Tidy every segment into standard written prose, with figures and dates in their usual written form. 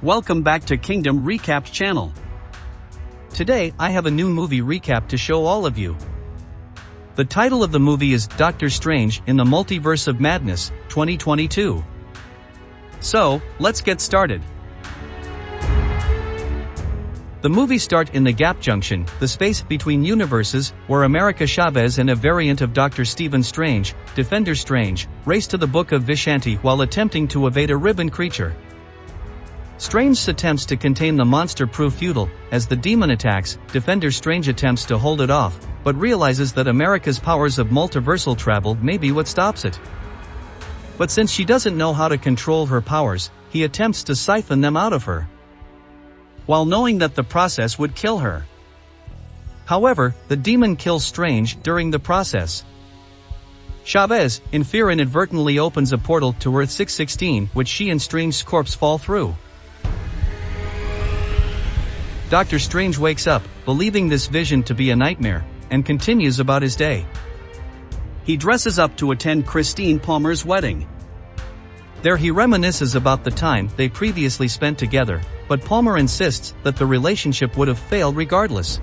Welcome back to Kingdom Recap channel. Today I have a new movie recap to show all of you. The title of the movie is Doctor Strange in the Multiverse of Madness, 2022. So, let's get started. The movie starts in the Gap Junction, the space between universes, where America Chavez and a variant of Dr. Stephen Strange, Defender Strange, race to the Book of Vishanti while attempting to evade a ribbon creature. Strange attempts to contain the monster prove futile. As the demon attacks, Defender Strange attempts to hold it off, but realizes that America's powers of multiversal travel may be what stops it. But since she doesn't know how to control her powers, he attempts to siphon them out of her, while knowing that the process would kill her. However, the demon kills Strange during the process. Chavez, in fear, inadvertently opens a portal to Earth 616, which she and Strange's corpse fall through. Dr. Strange wakes up, believing this vision to be a nightmare, and continues about his day. He dresses up to attend Christine Palmer's wedding. There he reminisces about the time they previously spent together, but Palmer insists that the relationship would have failed regardless.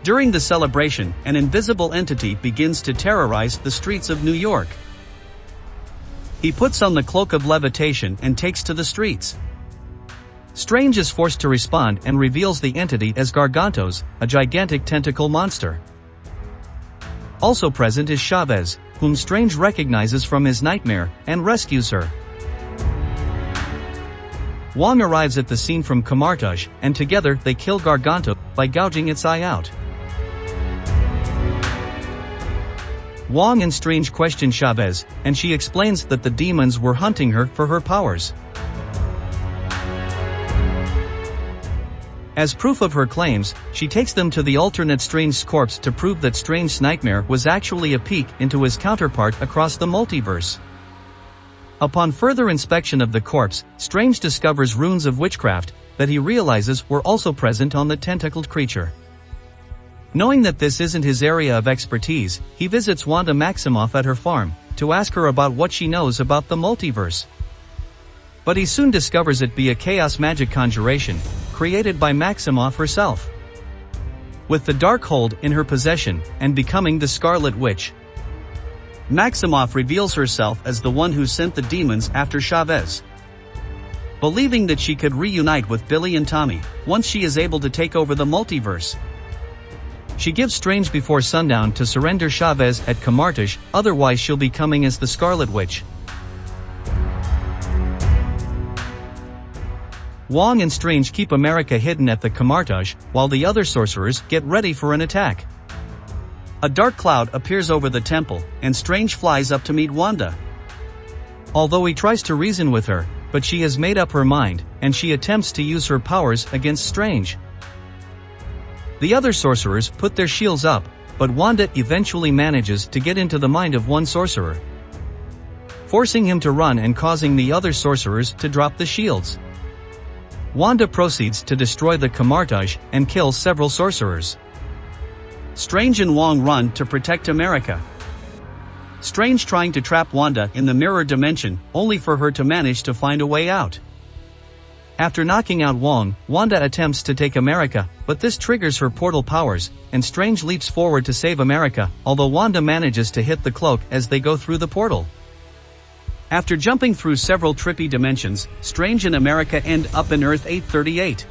During the celebration, an invisible entity begins to terrorize the streets of New York. He puts on the cloak of levitation and takes to the streets. Strange is forced to respond and reveals the entity as Gargantos, a gigantic tentacle monster. Also present is Chavez, whom Strange recognizes from his nightmare, and rescues her. Wong arrives at the scene from Camartage, and together they kill Gargantos by gouging its eye out. Wong and Strange question Chavez, and she explains that the demons were hunting her for her powers. As proof of her claims, she takes them to the alternate Strange's corpse to prove that Strange's nightmare was actually a peek into his counterpart across the multiverse. Upon further inspection of the corpse, Strange discovers runes of witchcraft that he realizes were also present on the tentacled creature. Knowing that this isn't his area of expertise, he visits Wanda Maximoff at her farm to ask her about what she knows about the multiverse. But he soon discovers it be a chaos magic conjuration created by Maximoff herself, with the Darkhold in her possession and becoming the Scarlet Witch. Maximoff reveals herself as the one who sent the demons after Chavez, believing that she could reunite with Billy and Tommy once she is able to take over the multiverse. She gives Strange before sundown to surrender Chavez at Camartage, otherwise she'll be coming as the Scarlet Witch. Wong and Strange keep America hidden at the Camartage, while the other sorcerers get ready for an attack. A dark cloud appears over the temple, and Strange flies up to meet Wanda. Although he tries to reason with her, but she has made up her mind, and she attempts to use her powers against Strange. The other sorcerers put their shields up, but Wanda eventually manages to get into the mind of one sorcerer, forcing him to run and causing the other sorcerers to drop the shields. Wanda proceeds to destroy the Camartage and kills several sorcerers. Strange and Wong run to protect America. Strange trying to trap Wanda in the mirror dimension, only for her to manage to find a way out. After knocking out Wong, Wanda attempts to take America, but this triggers her portal powers, and Strange leaps forward to save America, although Wanda manages to hit the cloak as they go through the portal. After jumping through several trippy dimensions, Strange and America end up in Earth 838.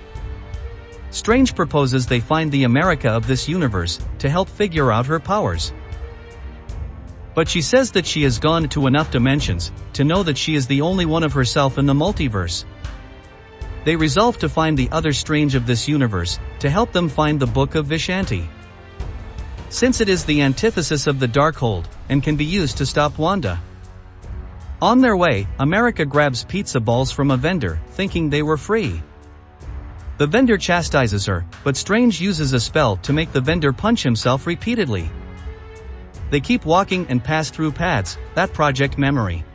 Strange proposes they find the America of this universe to help figure out her powers. But she says that she has gone to enough dimensions to know that she is the only one of herself in the multiverse. They resolve to find the other Strange of this universe to help them find the Book of Vishanti, since it is the antithesis of the Darkhold and can be used to stop Wanda. On their way, America grabs pizza balls from a vendor, thinking they were free. The vendor chastises her, but Strange uses a spell to make the vendor punch himself repeatedly. They keep walking and pass through paths, that project memory.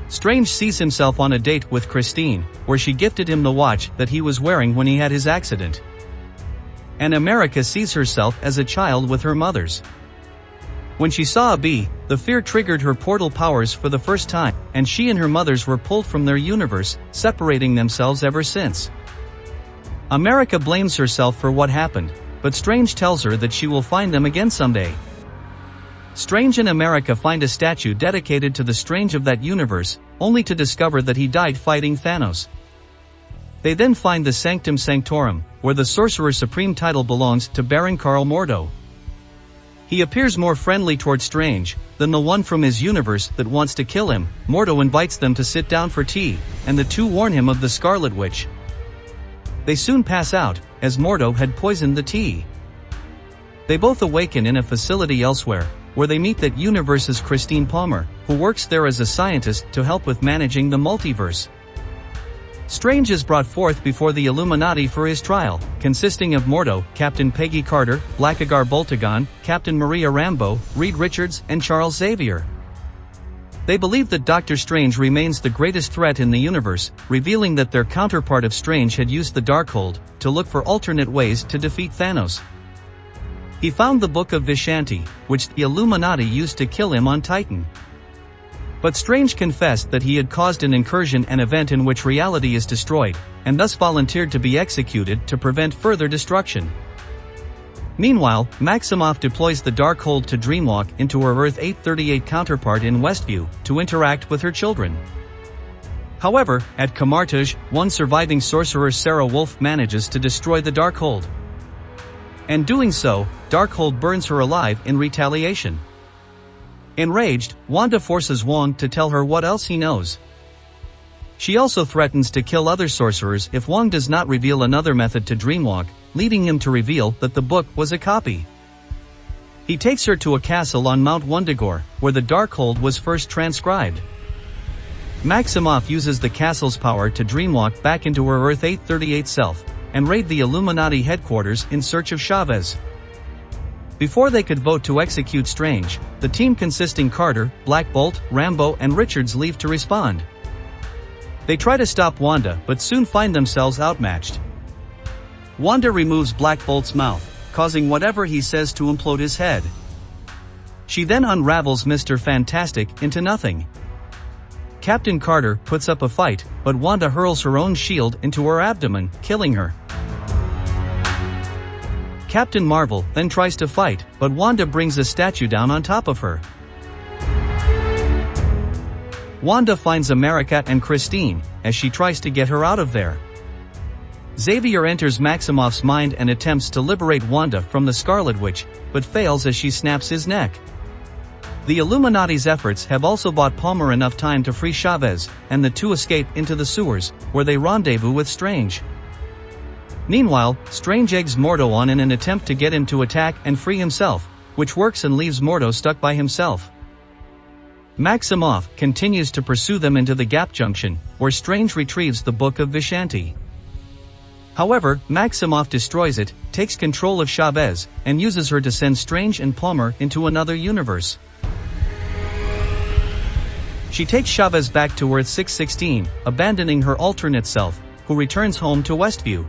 Strange sees himself on a date with Christine, where she gifted him the watch that he was wearing when he had his accident. And America sees herself as a child with her mother's. When she saw a bee, the fear triggered her portal powers for the first time, and she and her mothers were pulled from their universe, separating themselves ever since. America blames herself for what happened, but Strange tells her that she will find them again someday. Strange and America find a statue dedicated to the Strange of that universe, only to discover that he died fighting Thanos. They then find the Sanctum Sanctorum, where the Sorcerer Supreme title belongs to Baron Karl Mordo. He appears more friendly toward Strange than the one from his universe that wants to kill him. Mordo invites them to sit down for tea, and the two warn him of the Scarlet Witch. They soon pass out, as Mordo had poisoned the tea. They both awaken in a facility elsewhere, where they meet that universe's Christine Palmer, who works there as a scientist to help with managing the multiverse. Strange is brought forth before the Illuminati for his trial, consisting of Mordo, Captain Peggy Carter, Blackagar Boltagon, Captain Maria Rambeau, Reed Richards, and Charles Xavier. They believe that Doctor Strange remains the greatest threat in the universe, revealing that their counterpart of Strange had used the Darkhold to look for alternate ways to defeat Thanos. He found the Book of Vishanti, which the Illuminati used to kill him on Titan. But Strange confessed that he had caused an incursion, an event in which reality is destroyed, and thus volunteered to be executed to prevent further destruction. Meanwhile, Maximoff deploys the Darkhold to dreamwalk into her Earth 838 counterpart in Westview to interact with her children. However, at Camartage, one surviving sorcerer, Sarah Wolf, manages to destroy the Darkhold. And doing so, Darkhold burns her alive in retaliation. Enraged, Wanda forces Wong to tell her what else he knows. She also threatens to kill other sorcerers if Wong does not reveal another method to dreamwalk, leading him to reveal that the book was a copy. He takes her to a castle on Mount Wundagore, where the Darkhold was first transcribed. Maximoff uses the castle's power to dreamwalk back into her Earth 838 self, and raid the Illuminati headquarters in search of Chavez. Before they could vote to execute Strange, the team consisting Carter, Black Bolt, Rambeau, and Richards leave to respond. They try to stop Wanda but soon find themselves outmatched. Wanda removes Black Bolt's mouth, causing whatever he says to implode his head. She then unravels Mr. Fantastic into nothing. Captain Carter puts up a fight, but Wanda hurls her own shield into her abdomen, killing her. Captain Marvel then tries to fight, but Wanda brings a statue down on top of her. Wanda finds America and Christine, as she tries to get her out of there. Xavier enters Maximoff's mind and attempts to liberate Wanda from the Scarlet Witch, but fails as she snaps his neck. The Illuminati's efforts have also bought Palmer enough time to free Chavez, and the two escape into the sewers, where they rendezvous with Strange. Meanwhile, Strange eggs Mordo on in an attempt to get him to attack and free himself, which works and leaves Mordo stuck by himself. Maximoff continues to pursue them into the Gap Junction, where Strange retrieves the Book of Vishanti. However, Maximoff destroys it, takes control of Chavez, and uses her to send Strange and Palmer into another universe. She takes Chavez back to Earth 616, abandoning her alternate self, who returns home to Westview.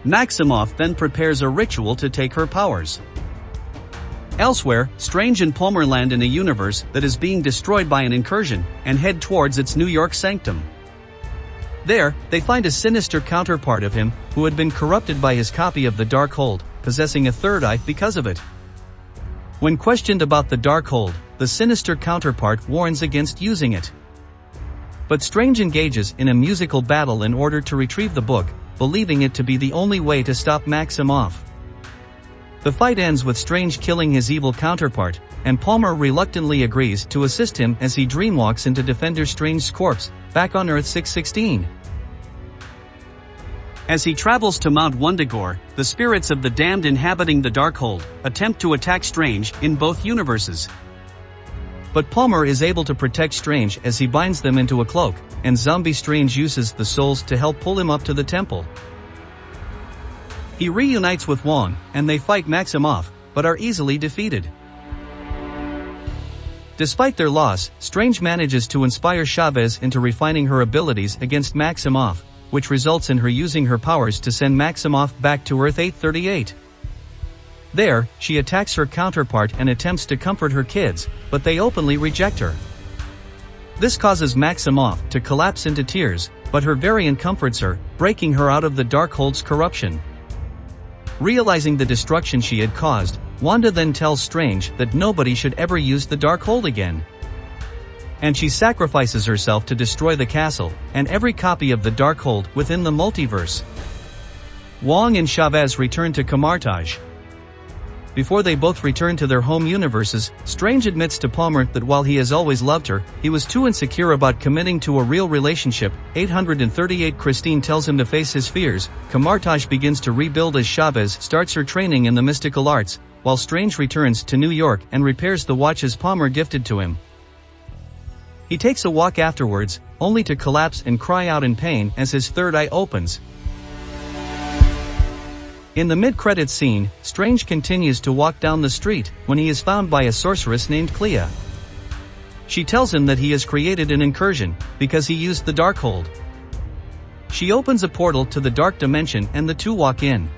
Maximoff then prepares a ritual to take her powers. Elsewhere, Strange and Palmer land in a universe that is being destroyed by an incursion, and head towards its New York sanctum. There, they find a sinister counterpart of him, who had been corrupted by his copy of the Darkhold, possessing a third eye because of it. When questioned about the Darkhold, the sinister counterpart warns against using it. But Strange engages in a musical battle in order to retrieve the book, believing it to be the only way to stop Maximoff. The fight ends with Strange killing his evil counterpart, and Palmer reluctantly agrees to assist him as he dreamwalks into Defender Strange's corpse, back on Earth 616. As he travels to Mount Wundagore, the spirits of the damned inhabiting the Darkhold attempt to attack Strange in both universes. But Palmer is able to protect Strange as he binds them into a cloak, and Zombie Strange uses the souls to help pull him up to the temple. He reunites with Wong, and they fight Maximoff, but are easily defeated. Despite their loss, Strange manages to inspire Chavez into refining her abilities against Maximoff, which results in her using her powers to send Maximoff back to Earth 838. There, she attacks her counterpart and attempts to comfort her kids, but they openly reject her. This causes Maximoff to collapse into tears, but her variant comforts her, breaking her out of the Darkhold's corruption. Realizing the destruction she had caused, Wanda then tells Strange that nobody should ever use the Darkhold again. And she sacrifices herself to destroy the castle, and every copy of the Darkhold within the multiverse. Wong and Chavez return to Camartage. Before they both return to their home universes, Strange admits to Palmer that while he has always loved her, he was too insecure about committing to a real relationship. 838 Christine tells him to face his fears. Camartage begins to rebuild as Chavez starts her training in the mystical arts, while Strange returns to New York and repairs the watches Palmer gifted to him. He takes a walk afterwards, only to collapse and cry out in pain as his third eye opens. In the mid-credits scene, Strange continues to walk down the street when he is found by a sorceress named Clea. She tells him that he has created an incursion because he used the Darkhold. She opens a portal to the dark dimension and the two walk in.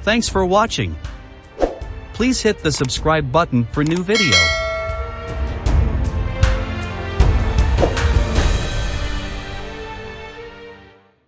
Thanks for watching. Please hit the subscribe button for new video.